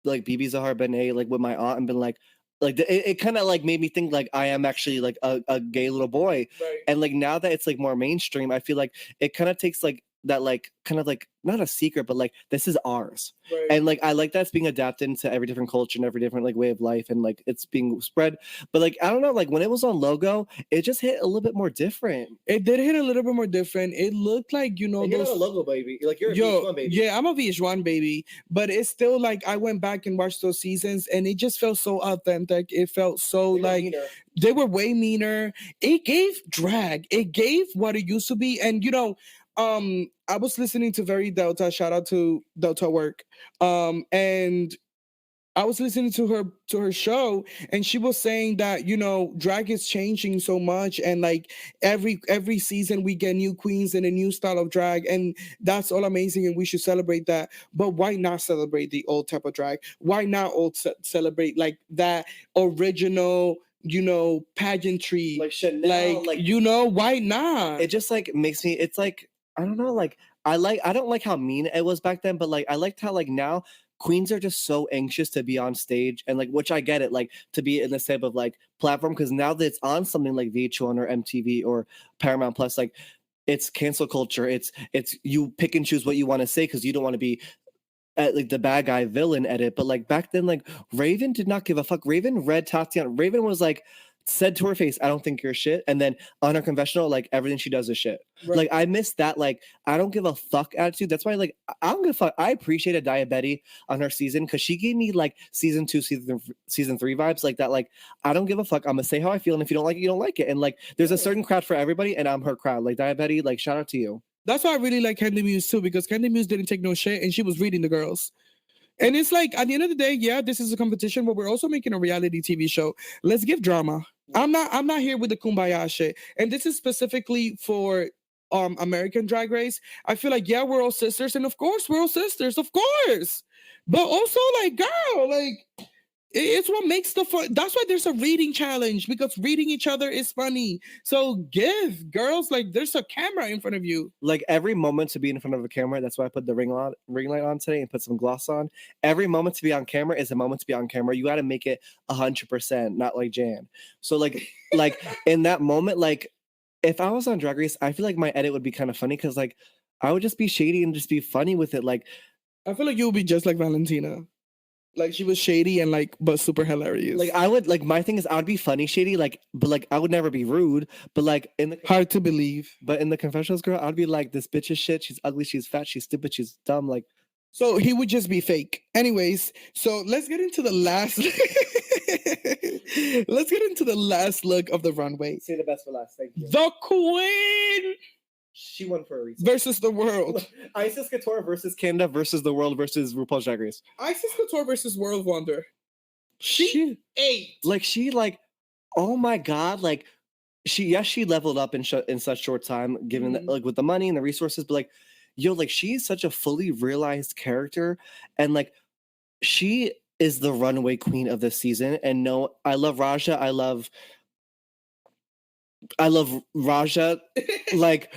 BB Zahar Benet like with my aunt and been like it kind of like made me think like I am actually like a gay little boy. Right. And like now that it's like more mainstream, I feel like it kind of takes like that like kind of like not a secret but like this is ours. Right. And like I like that's being adapted into every different culture and every different like way of life and like it's being spread. But like I don't know, like when it was on Logo it just hit a little bit more different. It did hit a little bit more different. It looked like, you know, you're not a Logo baby, like you're a VH1 baby. Yeah, I'm a VH1 baby, but it's still like I went back and watched those seasons and it just felt so authentic. It felt so like they were way meaner. It gave drag. It gave what it used to be. And you know, I was listening to Very Delta, shout out to Delta Work. And I was listening to her show and she was saying that, you know, drag is changing so much and like every season we get new queens and a new style of drag and that's all amazing and we should celebrate that. But why not celebrate the old type of drag? Why not celebrate like that original, you know, pageantry? Like Chanel, like you know, why not? It just like makes me, it's like, I don't know, like I don't like how mean it was back then, but like I liked how like now queens are just so anxious to be on stage and like which I get it, like to be in this type of like platform because now that it's on something like VH1 or MTV or Paramount Plus, like it's cancel culture. It's you pick and choose what you want to say because you don't want to be at like the bad guy villain edit. But like back then, like Raven did not give a fuck. Raven read Tatiana. Raven was like said to her face, I don't think you're shit. And then on her confessional, like everything she does is shit. Right. Like I miss that, like, I don't give a fuck attitude. That's why like I don't give a fuck. I appreciated Diabetes on her season because she gave me like season 2, season 3 vibes like that. Like, I don't give a fuck. I'm gonna say how I feel. And if you don't like it, you don't like it. And like there's a certain crowd for everybody, and I'm her crowd. Like Diabetes, like shout out to you. That's why I really like Candy Muse too, because Candy Muse didn't take no shit and she was reading the girls. And it's like at the end of the day, yeah, this is a competition, but we're also making a reality TV show. Let's give drama. I'm not here with the kumbaya shit. And this is specifically for American Drag Race. I feel like, yeah, we're all sisters, and of course we're all sisters, of course. But also, like, girl, like it's what makes the fun. That's why there's a reading challenge, because reading each other is funny. So give girls, like, there's a camera in front of you. Like every moment to be in front of a camera. That's why I put the ring light on today and put some gloss on. Every moment to be on camera is a moment to be on camera. You got to make it 100%, not like Jan. So like in that moment, like if I was on Drag Race, I feel like my edit would be kind of funny because like I would just be shady and just be funny with it. Like I feel like you would be just like Valentina. Like she was shady and like, but super hilarious. Like I would, like my thing is I would be funny shady, like, but like I would never be rude. But like in the hard to believe. But in the confessionals, girl, I'd be like, this bitch is shit. She's ugly. She's fat. She's stupid. She's dumb. Like, so he would just be fake. Anyways, so let's get into the last. Let's get into the last look of the runway. Say the best for last. Thank you. The Queen. She won for a reason. Versus the world. Isis Couture versus Canada versus the world versus RuPaul's Drag Race. Isis Couture versus World Wonder. She ate. Like she like, oh my god, like she leveled up in such short time, given that, like with the money and the resources, but like, yo, like she's such a fully realized character, and like she is the runway queen of this season. And no, I love Raja. I love Raja. like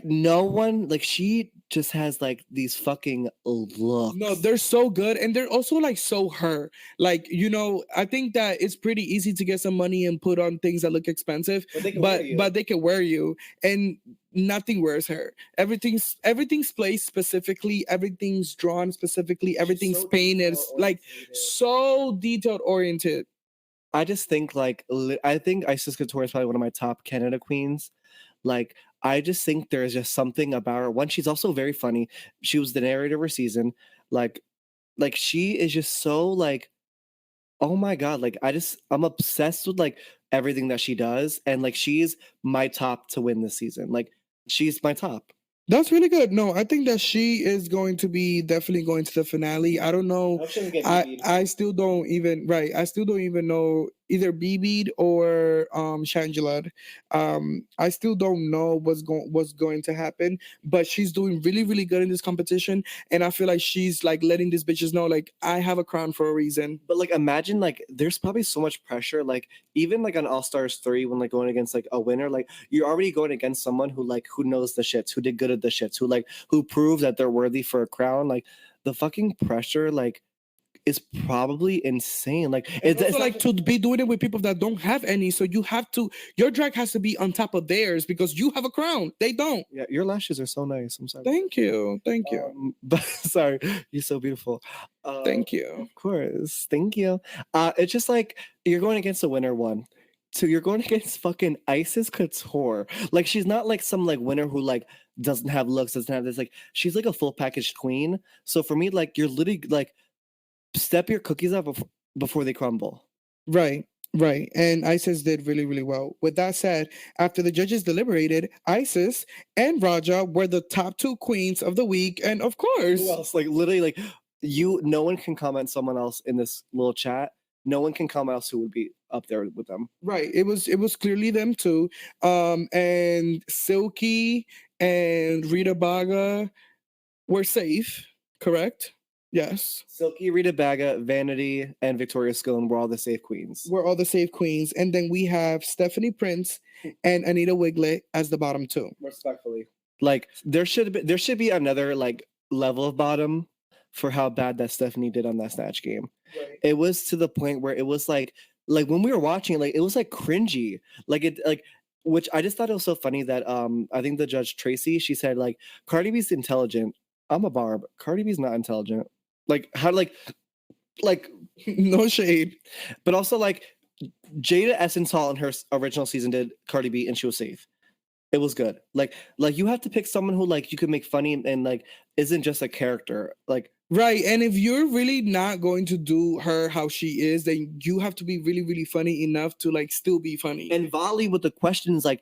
no one, like she just has like these fucking looks. No, they're so good, and they're also like so her. Like, you know, I think that it's pretty easy to get some money and put on things that look expensive, but they can wear you. And nothing wears her. Everything's placed specifically, everything's drawn specifically, everything's so painted like detail-oriented. so detailed oriented. I just think like I think Isis Couture is probably one of my top Canada queens. Like I just think there's just something about her. One, she's also very funny. She was the narrator of her season. Like she is just so like, oh my god, like I'm obsessed with like everything that she does, and like she's my top to win this season. Like she's my top. That's really good. No, I think that she is going to be definitely going to the finale. I don't know. I still don't even right. I still don't even know either BB or Shangela. I still don't know what's going to happen, but she's doing really really good in this competition, and I feel like she's like letting these bitches know like I have a crown for a reason. But like imagine like there's probably so much pressure, like even like on All Stars 3 when like going against like a winner, like you're already going against someone who knows the shits, who did good at the shits, who proved that they're worthy for a crown. Like the fucking pressure like is probably insane. Like it's also like to be doing it with people that don't have any, so your drag has to be on top of theirs because you have a crown, they don't. Yeah, your lashes are so nice. I'm sorry. Thank you. But sorry, you're so beautiful. Thank you. Of course, thank you. It's just like you're going against a winner one. So you're going against fucking Isis Couture. Like she's not like some like winner who like doesn't have looks, doesn't have this. Like she's like a full packaged queen. So for me, like you're literally like step your cookies up before they crumble. Right. And Isis did really, really well. With that said, after the judges deliberated, Isis and Raja were the top two queens of the week. And of course, who else? Like literally, like no one can comment someone else in this little chat. No one can comment else who would be up there with them. Right. It was clearly them too. And Silky and Rita Baga were safe, correct? Yes. Silky, Rita Baga, Vanity, and Victoria Scone were all the safe queens. We're all the safe queens. And then we have Stephanie Prince and Anita Wiglet as the bottom two. Respectfully. Like there should be another like level of bottom for how bad that Stephanie did on that Snatch Game. Right. It was to the point where it was like when we were watching it, like it was like cringy. Like it like which I just thought it was so funny that I think the judge Tracy, she said like Cardi B's intelligent. I'm a barb. Cardi B's not intelligent. Like how like no shade. But also like Jada Essence Hall in her original season did Cardi B and she was safe. It was good. Like you have to pick someone who like you could make funny and like isn't just a character. Like right. And if you're really not going to do her how she is, then you have to be really, really funny enough to like still be funny. And volley with the questions, like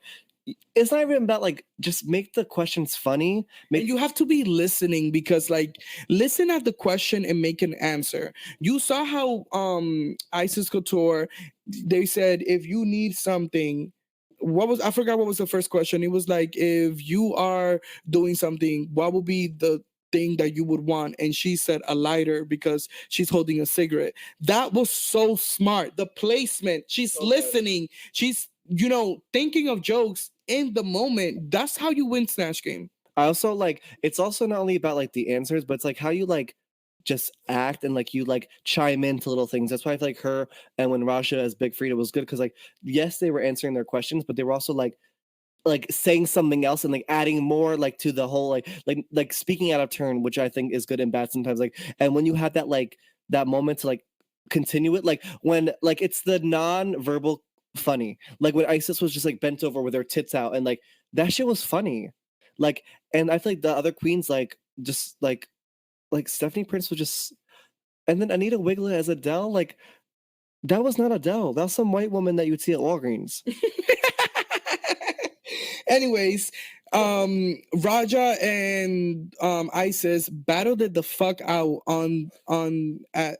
it's not even about like just make the questions funny. And you have to be listening because like listen at the question and make an answer. You saw how Isis Couture, they said if you need something, I forgot what was the first question. It was like if you are doing something, what would be the thing that you would want? And she said a lighter because she's holding a cigarette. That was so smart. The placement, she's so listening, she's thinking of jokes in the moment. That's how you win Snatch Game. I also like it's also not only about like the answers, but it's like how you like just act and like you like chime into little things. That's why I feel like her and when Rasha as Big Frida was good because like yes they were answering their questions, but they were also like saying something else and like adding more like to the whole like speaking out of turn, which I think is good and bad sometimes. Like and when you have that like that moment to like continue it, like when like it's the non-verbal funny, like when Isis was just like bent over with her tits out and like that shit was funny. Like and I feel like the other queens like just like Stephanie Prince was just, and then Anita Wiglet as Adele, like that was not Adele. That was some white woman that you'd see at Walgreens. Anyways, Raja and Isis battled it the fuck out at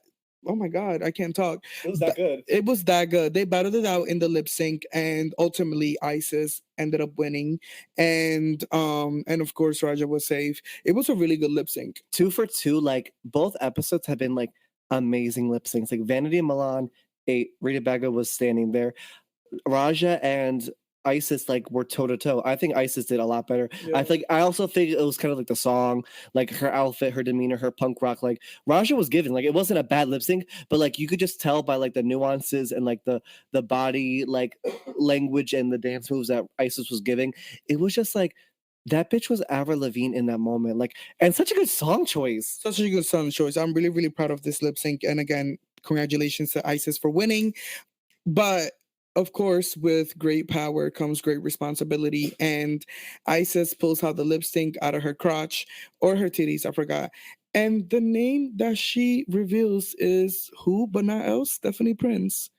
oh my god, I can't talk. It was that good. It was that good. They battled it out in the lip sync, and ultimately Isis ended up winning. And of course Raja was safe. It was a really good lip sync. 2 for 2. Like both episodes have been like amazing lip syncs. Like Vanity and Milan 8, Rita Baga was standing there. Raja and Isis like were toe to toe. I think Isis did a lot better. Yeah. I also think it was kind of like the song, like her outfit, her demeanor, her punk rock. Like Raja was given, like it wasn't a bad lip sync, but like you could just tell by like the nuances and like the body like language and the dance moves that Isis was giving. It was just like that bitch was Avril Lavigne in that moment. Like, and such a good song choice. Such a good song choice. I'm really, really proud of this lip sync. And again, congratulations to Isis for winning. But of course, with great power comes great responsibility. And Isis pulls out the lip sync out of her crotch or her titties, I forgot. And the name that she reveals is who but not else? Stephanie Prince.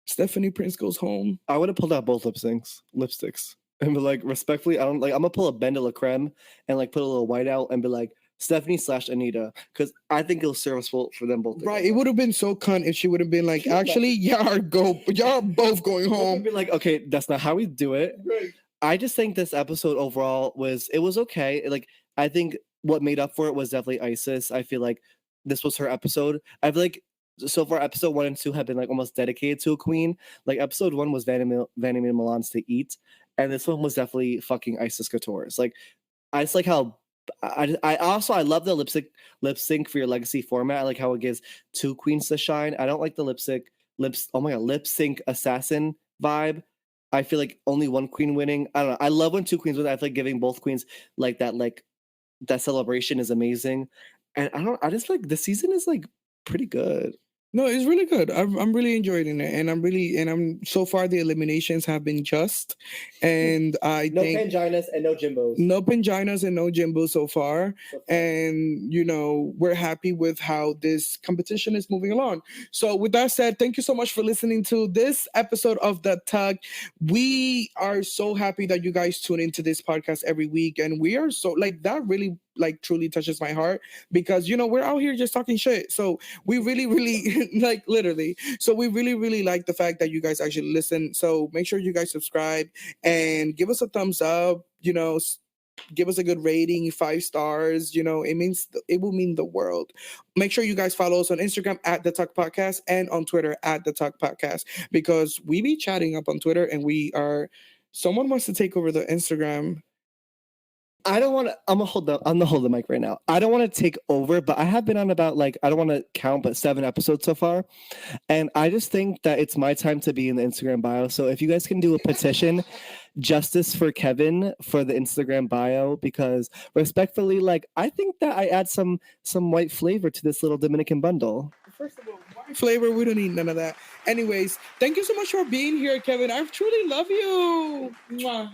Stephanie Prince goes home. I would have pulled out both lipsticks, and be like, respectfully, I'm gonna pull a Ben de la Creme and like put a little white out and be like, Stephanie/Anita, because I think it'll serviceable for them both. Right. It would have been so cunt if she would have been like, actually, y'all both going home. Be like, okay, that's not how we do it. Right. I just think this episode overall was okay. Like, I think what made up for it was definitely Isis. I feel like this was her episode. I feel like so far episode 1 and 2 have been like almost dedicated to a queen. Like episode 1 was Vanity Milan's To Eat, and this one was definitely fucking Isis Couture's. Like, I just like how I love the lip sync for your legacy format. I like how it gives two queens to shine. I don't like the lip sync assassin vibe. I feel like only one queen winning. I don't know. I love when two queens win. I feel like giving both queens that celebration is amazing. And I just like the season is like pretty good. No, it's really good. I'm really enjoying it, and I'm so far the eliminations have been just, and I no think Panginas and no Jimbos. No Panginas and no Jimbos so far, and we're happy with how this competition is moving along. So with that said, thank you so much for listening to this episode of The Tug. We are so happy that you guys tune into this podcast every week, and we are so like that really like truly touches my heart because we're out here just talking shit. So we really like literally. So we really like the fact that you guys actually listen. So make sure you guys subscribe and give us a thumbs up. Give us a good rating, 5 stars. It will mean the world. Make sure you guys follow us on Instagram at The Talk Podcast and on Twitter at The Talk Podcast because we be chatting up on Twitter and someone wants to take over the Instagram. I don't want to. I'm gonna hold the mic right now. I don't want to take over, but I have been on about I don't want to count, but 7 episodes so far, and I just think that it's my time to be in the Instagram bio. So if you guys can do a petition, justice for Kevin for the Instagram bio, because respectfully, I think that I add some white flavor to this little Dominican bundle. First of all, white flavor, we don't need none of that. Anyways, thank you so much for being here, Kevin. I truly love you. Mwah.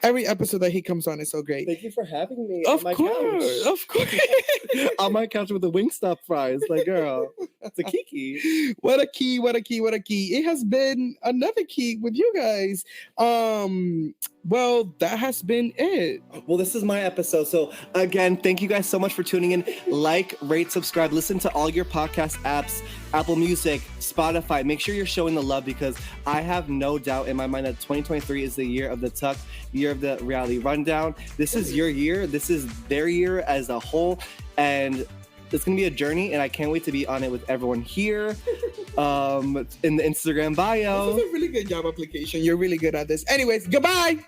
Every episode that he comes on is so great. Tk you for having me. Of course. On my couch with the Wingstop fries. Like, girl, that's a kiki. What a key. It has been another key with you guys. Well, that has been it. Well, this is my episode. So again, thank you guys so much for tuning in. Like, rate, subscribe, listen to all your podcast apps, Apple Music, Spotify. Make sure you're showing the love because I have no doubt in my mind that 2023 is the year of the Tuck, year of the reality rundown. This is your year. This is their year as a whole. And it's going to be a journey, and I can't wait to be on it with everyone here in the Instagram bio. This is a really good job application. You're really good at this. Anyways, goodbye.